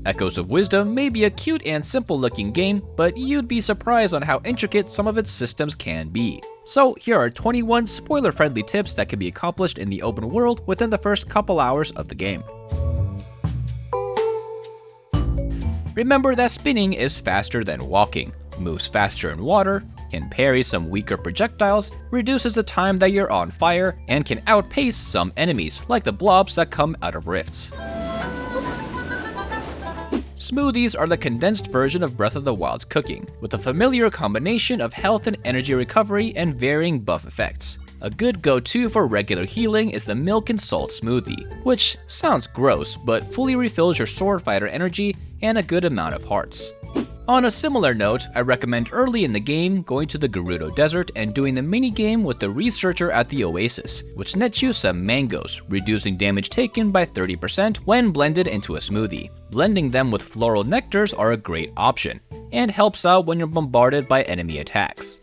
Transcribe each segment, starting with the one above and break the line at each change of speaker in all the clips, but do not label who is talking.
Echoes of Wisdom may be a cute and simple looking game, but you'd be surprised on how intricate some of its systems can be. So here are 21 spoiler-friendly tips that can be accomplished in the open world within the first couple hours of the game. Remember that spinning is faster than walking, moves faster in water, can parry some weaker projectiles, reduces the time that you're on fire, and can outpace some enemies, like the blobs that come out of rifts. Smoothies are the condensed version of Breath of the Wild's cooking, with a familiar combination of health and energy recovery and varying buff effects. A good go-to for regular healing is the milk and salt smoothie, which sounds gross, but fully refills your sword fighter energy and a good amount of hearts. On a similar note, I recommend early in the game going to the Gerudo Desert and doing the minigame with the researcher at the Oasis, which nets you some mangoes, reducing damage taken by 30% when blended into a smoothie. Blending them with floral nectars are a great option, and helps out when you're bombarded by enemy attacks.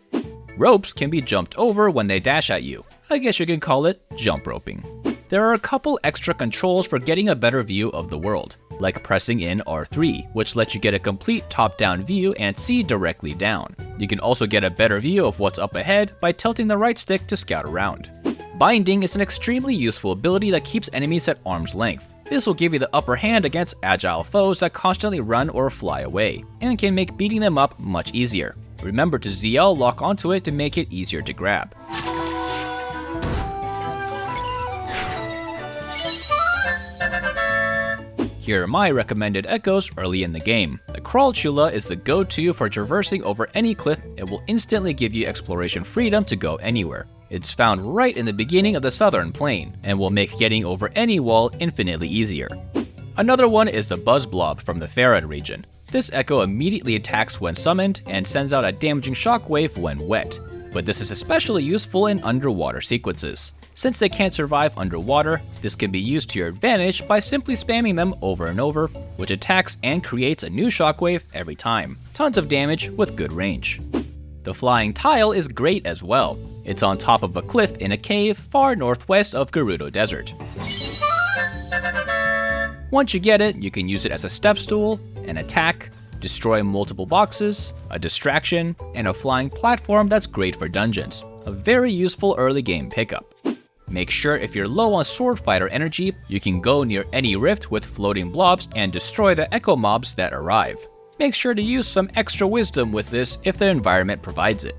Ropes can be jumped over when they dash at you. I guess you can call it jump roping. There are a couple extra controls for getting a better view of the world, like pressing in R3, which lets you get a complete top-down view and see directly down. You can also get a better view of what's up ahead by tilting the right stick to scout around. Binding is an extremely useful ability that keeps enemies at arm's length. This will give you the upper hand against agile foes that constantly run or fly away, and can make beating them up much easier. Remember to ZL lock onto it to make it easier to grab. Here are my recommended echoes early in the game. The Crawl Chula is the go-to for traversing over any cliff. It will instantly give you exploration freedom to go anywhere. It's found right in the beginning of the southern plain, and will make getting over any wall infinitely easier. Another one is the Buzz Blob from the Farron region. This echo immediately attacks when summoned and sends out a damaging shockwave when wet, but this is especially useful in underwater sequences. Since they can't survive underwater, this can be used to your advantage by simply spamming them over and over, which attacks and creates a new shockwave every time. Tons of damage with good range. The Flying Tile is great as well. It's on top of a cliff in a cave far northwest of Gerudo Desert. Once you get it, you can use it as a step stool, an attack, destroy multiple boxes, a distraction, and a flying platform that's great for dungeons. A very useful early game pickup. Make sure if you're low on sword fighter energy, you can go near any rift with floating blobs and destroy the echo mobs that arrive. Make sure to use some extra wisdom with this if the environment provides it.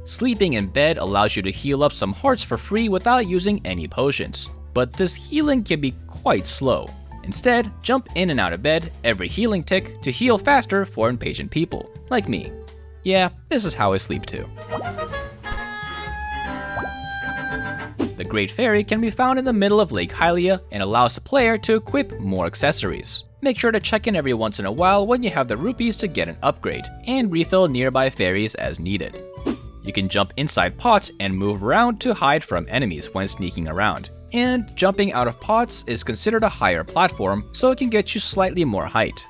Sleeping in bed allows you to heal up some hearts for free without using any potions, but this healing can be quite slow. Instead, jump in and out of bed every healing tick to heal faster for impatient people, like me. Yeah, this is how I sleep too. The Great Fairy can be found in the middle of Lake Hylia and allows the player to equip more accessories. Make sure to check in every once in a while when you have the rupees to get an upgrade, and refill nearby fairies as needed. You can jump inside pots and move around to hide from enemies when sneaking around. And jumping out of pots is considered a higher platform, so it can get you slightly more height.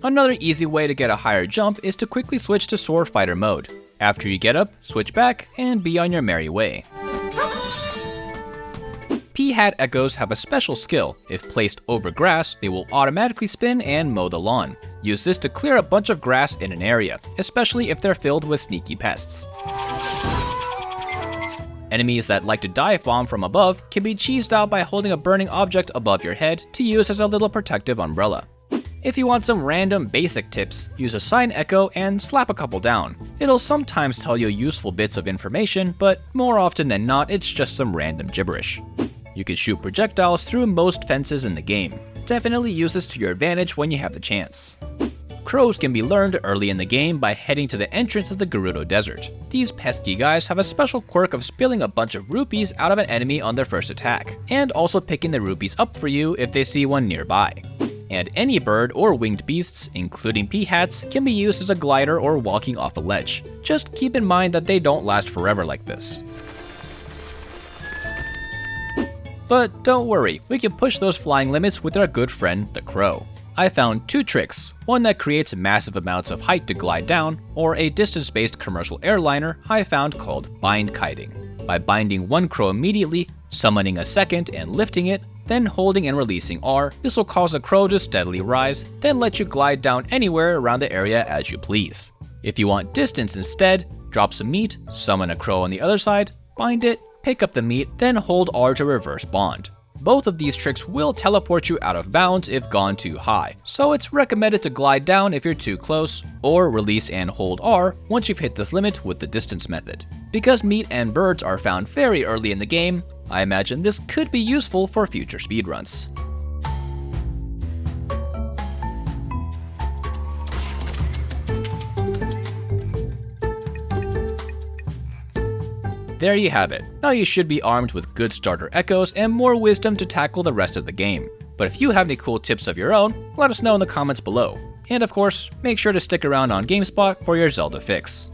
Another easy way to get a higher jump is to quickly switch to sword fighter mode. After you get up, switch back, and be on your merry way. Pea-hat echoes have a special skill. If placed over grass, they will automatically spin and mow the lawn. Use this to clear a bunch of grass in an area, especially if they're filled with sneaky pests. Enemies that like to dive bomb from above can be cheesed out by holding a burning object above your head to use as a little protective umbrella. If you want some random basic tips, use a sign echo and slap a couple down. It'll sometimes tell you useful bits of information, but more often than not, it's just some random gibberish. You can shoot projectiles through most fences in the game. Definitely use this to your advantage when you have the chance. Crows can be learned early in the game by heading to the entrance of the Gerudo Desert. These pesky guys have a special quirk of spilling a bunch of rupees out of an enemy on their first attack, and also picking the rupees up for you if they see one nearby. And any bird or winged beasts, including pea-hats, can be used as a glider or walking off a ledge. Just keep in mind that they don't last forever like this. But don't worry, we can push those flying limits with our good friend, the crow. I found two tricks, one that creates massive amounts of height to glide down, or a distance-based commercial airliner I found called bind kiting. By binding one crow immediately, summoning a second and lifting it, then holding and releasing R. This will cause the crow to steadily rise, then let you glide down anywhere around the area as you please. If you want distance instead, drop some meat, summon a crow on the other side, bind it, pick up the meat, then hold R to reverse bond. Both of these tricks will teleport you out of bounds if gone too high, so it's recommended to glide down if you're too close, or release and hold R once you've hit this limit with the distance method. Because meat and birds are found very early in the game, I imagine this could be useful for future speedruns. There you have it. Now you should be armed with good starter echoes and more wisdom to tackle the rest of the game. But if you have any cool tips of your own, let us know in the comments below. And of course, make sure to stick around on GameSpot for your Zelda fix.